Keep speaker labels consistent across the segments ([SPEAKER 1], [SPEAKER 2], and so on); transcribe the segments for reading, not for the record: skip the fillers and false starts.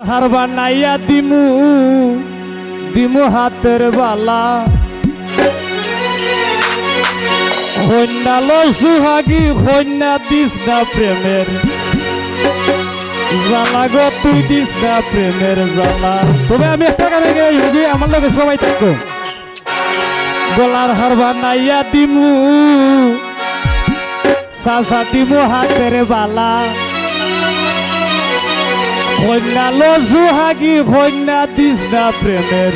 [SPEAKER 1] হার বানাইয়া দিমু দিমু হাতের বালা কন্যা সুহাগী কন্যা দিস না প্রেমের জ্বালা গো তুই দিস না প্রেমের জ্বালা। তবে আমি একটা গানে গাই আমার লোকে সবাই থাকো। গলার হার বানাইয়া দিমু সাসা দিমু হাতের বালা কন্যা সুহাগী কন্যা দিস না প্রেমের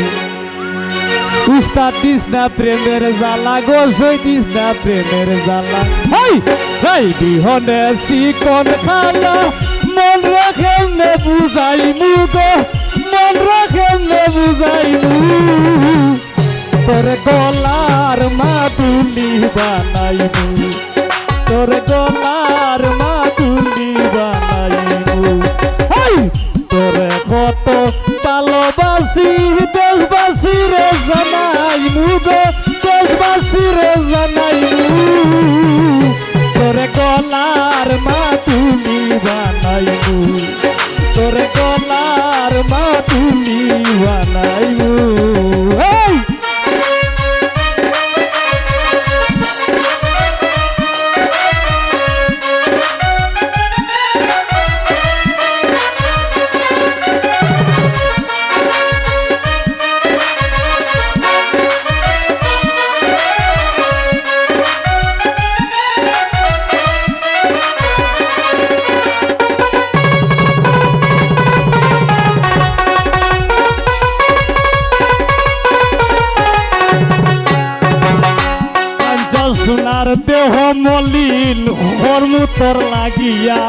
[SPEAKER 1] উস্তাদ দিস না প্রেমের জ্বালা গো সই দিস না প্রেমের জ্বালা। হাই বিহনে চিকন খালা মন রাখে নে বুঝাই মু গো মন রাখে নে বুঝাই মু তোর গলার মাদুলি বানাইমু তোর গলার মাদুলি বানাইমু। তোরে কত ভালোবাসি দেশবাসী রে জানাইমু গো দেশবাসী রে জানাইমু তোরে গলার মাদুলি বানাইমু তোরে গলার মাদুলি বানাইমু। সোনার দেহ মলিন হরমু তোর লাগিয়া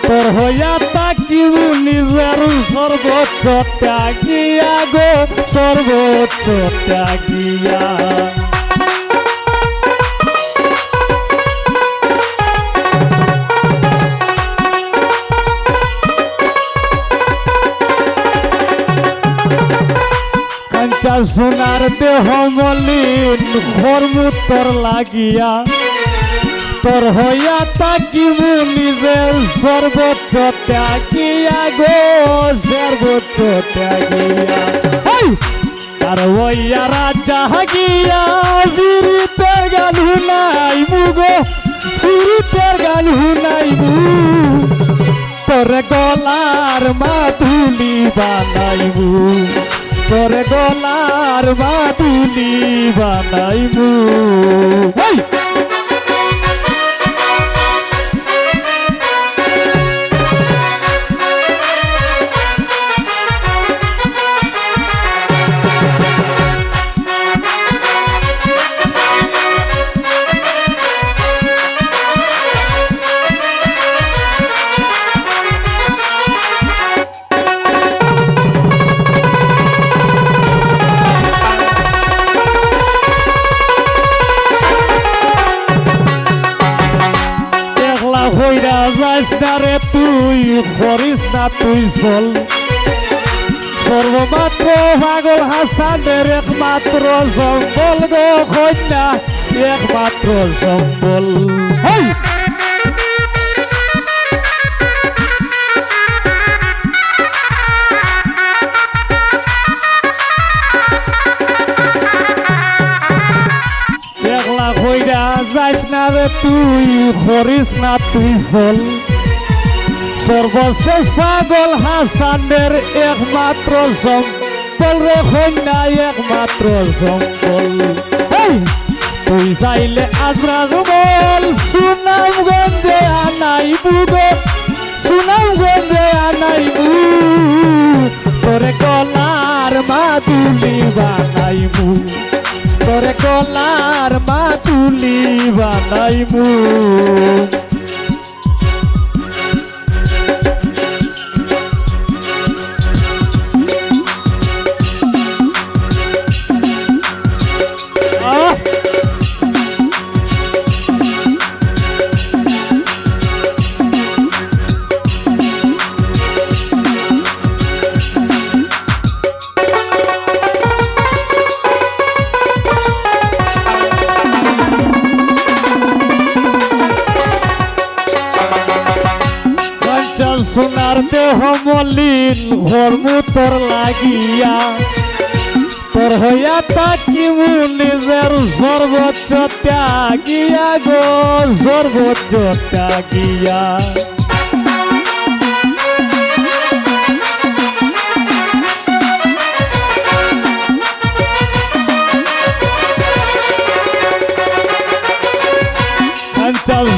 [SPEAKER 1] তোর হইয়া তাকিবু নিজের সর্বোচ্চ ত্যাগিয়া গো সর্বোচ্চ ত্যাগিয়া। সোনার দেহ মলিন হরমু তোর লাগিয়া তোর হইয়া তাকিবু নিজের সর্বোচ্চ ত্যাগিয়া গো সর্বোচ্চ ত্যাগিয়া। তার হইয়া রাজা গিয়া ফিরিতের গান হুনাইবু গো ফিরিতের গান হুনাইবু তোর গলার মাদুলি বানাইবু তোর গলার মাদুলি বানাইমু। হইরা যাইস না রে তুই করিস না তুই চল সর্বমাত্র পাগল হাসানের একমাত্র সম্বল গো কন্যা একমাত্র সম্বল। যাইস না রে তুই করিস না তুই চল সর্বশেষ পাগল হাসানের একমাত্র সম্বল রে কন্যা একমাত্র সম্বল। তুই চাইলে আজরাগ বল সুনামগঞ্জে আনাইবু গো সুনামগঞ্জে আনাইবু তোরে গলার মাদুলি বানাইবু তোরে গলার মাদুলি বানাইমু। মলিন ঘরমু তোর লাগিয়া তোর হইয়া তাকিমু নিজের সর্বোচ্চ ত্যাগিয়া গো সর্বোচ্চ ত্যাগিয়া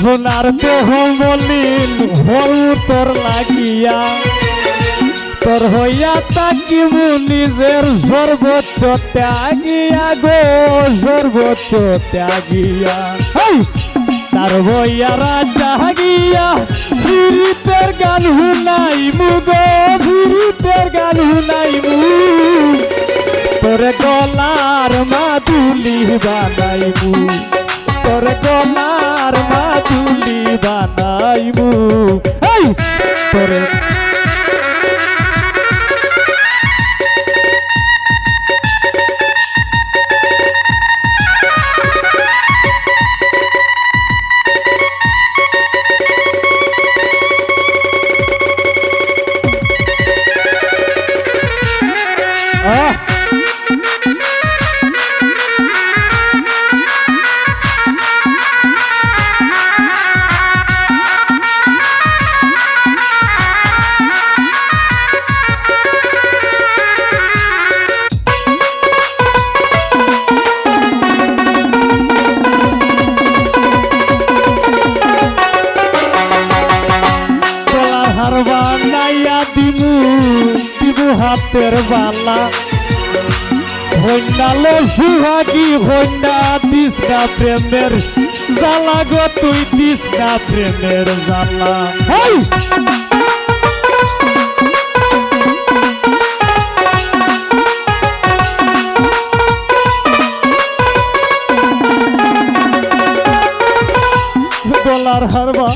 [SPEAKER 1] সোনার দেহ মলিন হরু তোর লাগিয়া তোর হইয়া তাকিমু নিজের সর্বোচ্চ ত্যাগিয়া গো সর্বোচ্চ ত্যাগিয়া তার বইয়া রাজা গিয়া ফিরিতের গান হুনাইমু গো ফিরিতের গান হুনাইমু তোর গলার মাদুলি বানাইমু তোর গলার মাদুলি বানাইমু তোরে হাতের বালা হইনালো সুহাগী হইনা দিস না প্রেমের জ্বালা গো তুই দিস না প্রেমের জ্বালা গলার হারবা